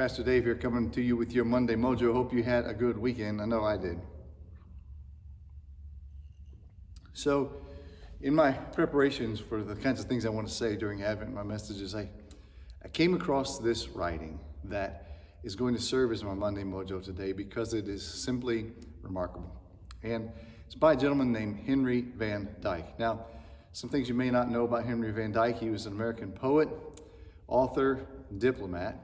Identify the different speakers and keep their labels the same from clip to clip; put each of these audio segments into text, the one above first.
Speaker 1: Pastor Dave here, coming to you with your Monday Mojo. Hope you had a good weekend. I know I did. So, in my preparations for the kinds of things I want to say during Advent, my messages, I came across this writing that is going to serve as my Monday Mojo today because it is simply remarkable. And it's by a gentleman named Henry Van Dyke. Now, some things you may not know about Henry Van Dyke: he was an American poet, author, diplomat.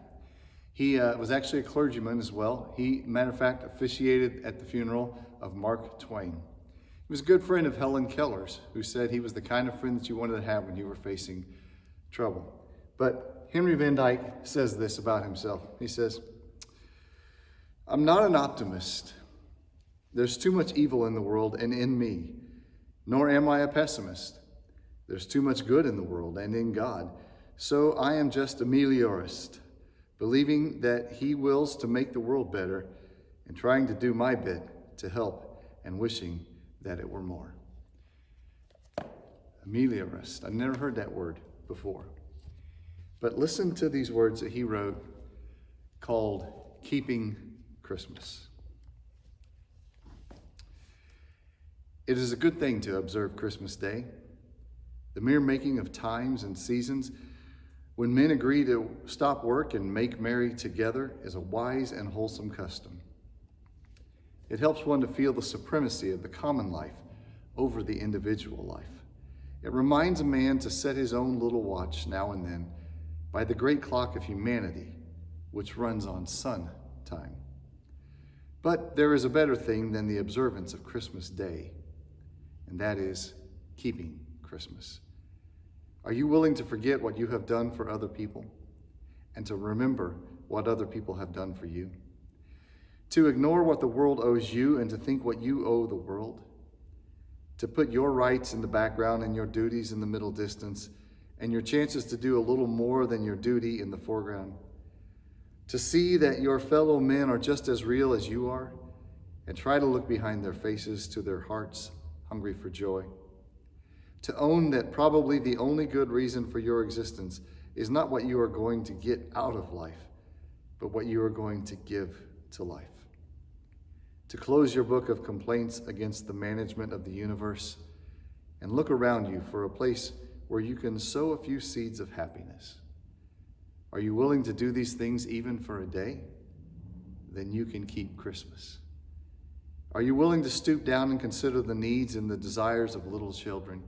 Speaker 1: He was actually a clergyman as well. He, matter of fact, officiated at the funeral of Mark Twain. He was a good friend of Helen Keller's, who said he was the kind of friend that you wanted to have when you were facing trouble. But Henry Van Dyke says this about himself. He says, "I'm not an optimist. There's too much evil in the world and in me. Nor am I a pessimist. There's too much good in the world and in God. So I am just a meliorist, believing that he wills to make the world better and trying to do my bit to help and wishing that it were more." Ameliorist. I've never heard that word before. But listen to these words that he wrote called Keeping Christmas. "It is a good thing to observe Christmas Day. The mere making of times and seasons when men agree to stop work and make merry together is a wise and wholesome custom. It helps one to feel the supremacy of the common life over the individual life. It reminds a man to set his own little watch now and then by the great clock of humanity, which runs on sun time. But there is a better thing than the observance of Christmas Day, and that is keeping Christmas. Are you willing to forget what you have done for other people and to remember what other people have done for you? To ignore what the world owes you and to think what you owe the world? To put your rights in the background and your duties in the middle distance and your chances to do a little more than your duty in the foreground? To see that your fellow men are just as real as you are and try to look behind their faces to their hearts hungry for joy? To own that probably the only good reason for your existence is not what you are going to get out of life, but what you are going to give to life. To close your book of complaints against the management of the universe and look around you for a place where you can sow a few seeds of happiness. Are you willing to do these things even for a day? Then you can keep Christmas. Are you willing to stoop down and consider the needs and the desires of little children?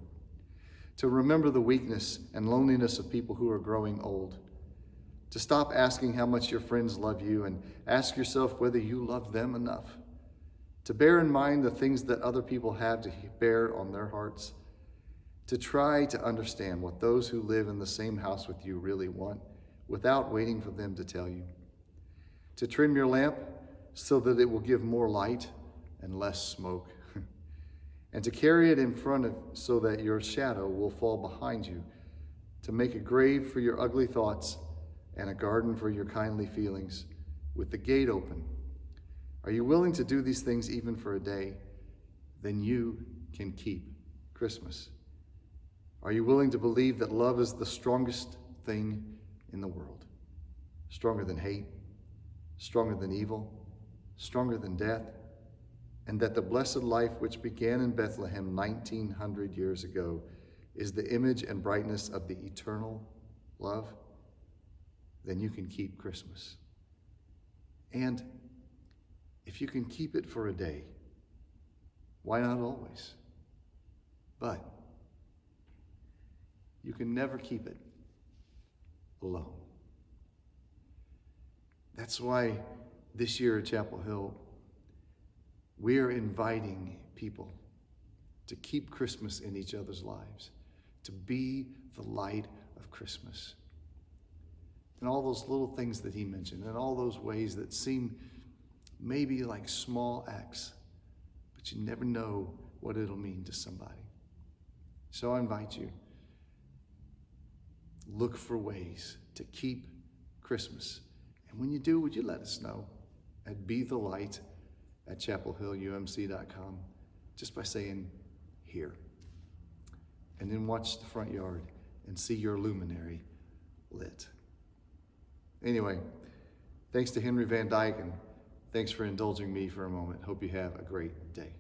Speaker 1: To remember the weakness and loneliness of people who are growing old? To stop asking how much your friends love you and ask yourself whether you love them enough? To bear in mind the things that other people have to bear on their hearts? To try to understand what those who live in the same house with you really want without waiting for them to tell you? To trim your lamp so that it will give more light and less smoke? And to carry it in front of so that your shadow will fall behind you? To make a grave for your ugly thoughts and a garden for your kindly feelings with the gate open? Are you willing to do these things even for a day? Then you can keep Christmas. Are you willing to believe that love is the strongest thing in the world? Stronger than hate, stronger than evil, stronger than death, and that the blessed life which began in Bethlehem 1900 years ago is the image and brightness of the eternal love? Then you can keep Christmas. And if you can keep it for a day, why not always? But you can never keep it alone. That's why this year at Chapel Hill, we are inviting people to keep Christmas in each other's lives, to be the light of Christmas. And all those little things that he mentioned, and all those ways that seem maybe like small acts, but you never know what it'll mean to somebody. So I invite you, look for ways to keep Christmas. And when you do, would you let us know at Be the Light at chapelhillumc.com, just by saying here. And then watch the front yard and see your luminary lit. Anyway, Thanks to Henry Van Dyke, and thanks for indulging me for a moment. Hope you have a great day.